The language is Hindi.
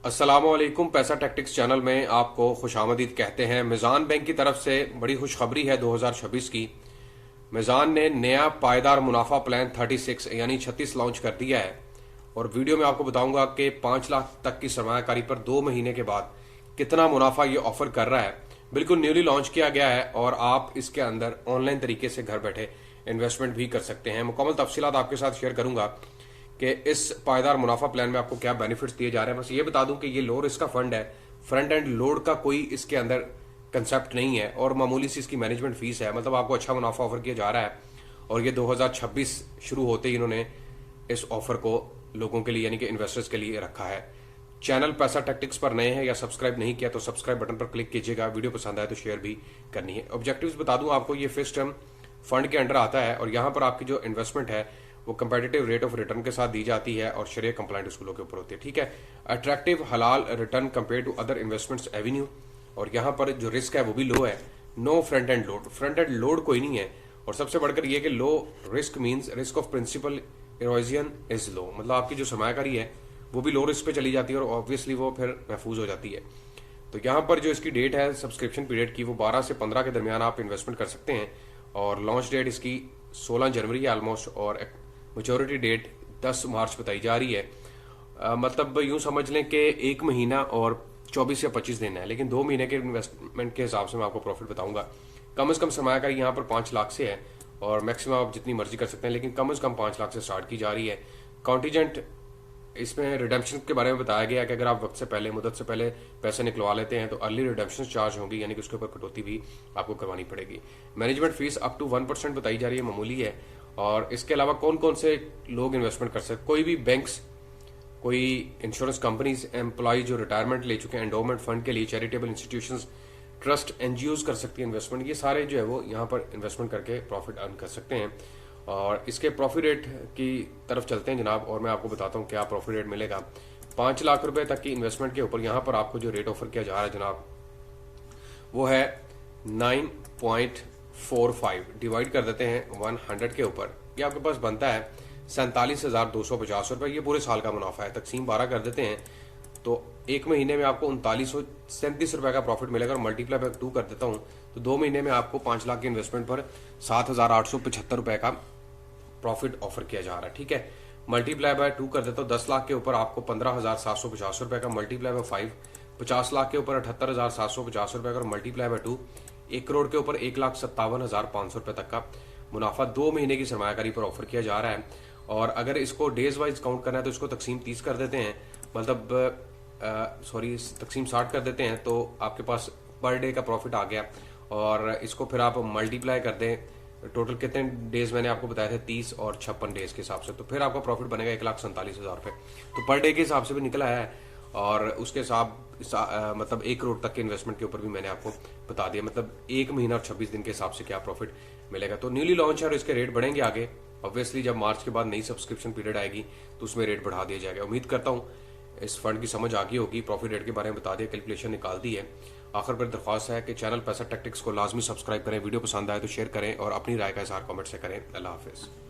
अस्सलामुअलैकुम। पैसा टैक्टिक्स चैनल में आपको खुशामदीद कहते हैं। मिज़ान बैंक की तरफ से बड़ी खुशखबरी है 2026 की। मिज़ान ने नया पायदार मुनाफा प्लान 36 यानी 36 लॉन्च कर दिया है और वीडियो में आपको बताऊंगा कि 5 लाख तक की सरमायाकारी पर 2 महीने के बाद कितना मुनाफा ये ऑफर कर रहा है। बिल्कुल न्यूली लॉन्च किया गया है और आप इसके अंदर ऑनलाइन तरीके से घर बैठे इन्वेस्टमेंट भी कर सकते हैं। मुकम्मल तफसीलात आपके साथ शेयर करूंगा कि इस पायदार मुनाफा प्लान में आपको क्या बेनिफिट्स दिए जा रहे हैं। बस ये बता दूं कि ये लो रिस्क का फंड है, फ्रंट एंड लोड का कोई इसके अंदर कंसेप्ट नहीं है और मामूली सी इसकी मैनेजमेंट फीस है। मतलब आपको अच्छा मुनाफा ऑफर किया जा रहा है और ये 2026 शुरू होते ही इन्होंने इस ऑफर को लोगों के लिए यानी कि इन्वेस्टर्स के लिए रखा है। चैनल पैसा टैक्टिक्स पर नए हैं या सब्सक्राइब नहीं किया तो सब्सक्राइब बटन पर क्लिक कीजिएगा। वीडियो पसंद आए तो शेयर भी करनी है। ऑब्जेक्टिव्स बता दूं आपको, ये फिक्स्ड टर्म फंड के अंडर आता है और यहाँ पर आपकी जो इन्वेस्टमेंट है वो कंपेटिटिव रेट ऑफ रिटर्न के साथ दी जाती है और शरिया कंप्लाइंट स्कूलों के ऊपर होती है। ठीक है, अट्रैक्टिव हलाल return compare to other investments avenue. और यहाँ पर जो रिस्क है वो भी लो है। No front end load, front end load कोई नहीं है। और सबसे बढ़कर यह कि low risk means risk of principal erosion is low. मतलब आपकी जो सरमायाकारी है वो भी लो रिस्क पे चली जाती है और ऑब्वियसली वो फिर महफूज हो जाती है। तो यहाँ पर जो इसकी डेट है सब्सक्रिप्शन पीरियड की वो 12 से 15 के दरमियान आप इन्वेस्टमेंट कर सकते हैं और लॉन्च डेट इसकी 16 जनवरी है ऑलमोस्ट और मेच्योरिटी डेट 10 मार्च बताई जा रही है। मतलब यूं समझ लें कि 1 महीना और 24 या 25 दिन है, लेकिन 2 महीने के इन्वेस्टमेंट के हिसाब से मैं आपको प्रॉफिट बताऊंगा। कम से कम सरमायाकारी यहाँ पर 5 लाख से है और मैक्सिमम आप जितनी मर्जी कर सकते हैं, लेकिन कम से कम 5 लाख से स्टार्ट की जा रही है। कॉन्टीजेंट इसमें रिडेम्पशन के बारे में बताया गया कि अगर आप वक्त से पहले मुदत से पहले पैसे निकलवा लेते हैं तो अर्ली रिडेम्पशन चार्ज होंगी, यानी कि उसके ऊपर कटौती भी आपको करवानी पड़ेगी। मैनेजमेंट फीस अप टू 1% बताई जा रही है, मामूली है। और इसके अलावा कौन कौन से लोग इन्वेस्टमेंट कर सकते, कोई भी बैंक्स, कोई इंश्योरेंस कंपनीज, एम्प्लॉय जो रिटायरमेंट ले चुके हैं, एंडोमेंट फंड के लिए, चैरिटेबल इंस्टीट्यूशंस, ट्रस्ट, एनजीओज कर सकती है इन्वेस्टमेंट। ये सारे जो है वो यहाँ पर इन्वेस्टमेंट करके प्रॉफिट अर्न कर सकते हैं। और इसके प्रॉफिट रेट की तरफ चलते हैं जनाब और मैं आपको बताता हूँ क्या प्रॉफिट रेट मिलेगा। 5 लाख रुपए तक की इन्वेस्टमेंट के ऊपर यहाँ पर आपको जो रेट ऑफर किया जा रहा है जनाब वो है 9.45। डिवाइड कर देते हैं 100 के ऊपर, ये आपके पास बनता है 47,250 रुपए। ये पूरे साल का मुनाफा है। तकसीम 12 कर देते हैं तो 1 महीने में आपको 3937 रुपए का प्रॉफिट मिलेगा और मल्टीप्लाई बाय 2 कर देता हूँ तो 2 महीने में आपको 5 लाख के इन्वेस्टमेंट पर 7,875 रुपए का प्रॉफिट ऑफर किया जा रहा है। ठीक है, मल्टीप्लाई बाय 2 कर देता हूँ 10 लाख के ऊपर आपको 15,750 रुपए का, मल्टीप्लाई बाय 5 50 लाख के ऊपर 78,750 रुपए का और मल्टीप्लाई बाय 2 1 करोड़ के ऊपर 1,57,500 रुपए तक का मुनाफा 2 महीने की सरमायाकारी पर ऑफर किया जा रहा है। और अगर इसको डेज वाइज काउंट करना है तो इसको तकसीम 30 कर देते हैं, मतलब तकसीम 60 कर देते हैं तो आपके पास पर डे का प्रॉफिट आ गया। और इसको फिर आप मल्टीप्लाई कर दें, टोटल कितने डेज मैंने आपको बताया थे 30 और 56 डेज के हिसाब से, तो फिर आपका प्रॉफिट बनेगा 1,47,000 रुपए। तो पर डे के हिसाब से भी निकला है और उसके हिसाब मतलब 1 करोड़ तक के इन्वेस्टमेंट के ऊपर भी मैंने आपको बता दिया, मतलब 1 महीना और 26 दिन के हिसाब से क्या प्रॉफिट मिलेगा। तो न्यूली लॉन्च है और इसके रेट बढ़ेंगे आगे। ऑब्वियसली जब मार्च के बाद नई सब्सक्रिप्शन पीरियड आएगी तो उसमें रेट बढ़ा दिया जाएगा। उम्मीद करता हूँ इस फंड की समझ आ गई होगी, प्रॉफिट रेट के बारे में बता दिया, कैलकुलेशन निकाल दी है। आखिर पर दरख्वास्त है कि चैनल पैसा टैक्टिक्स को लाजमी सब्सक्राइब करें, वीडियो पसंद आए तो शेयर करें और अपनी राय का इजहार कमेंट से करें। अल्लाह हाफिज़।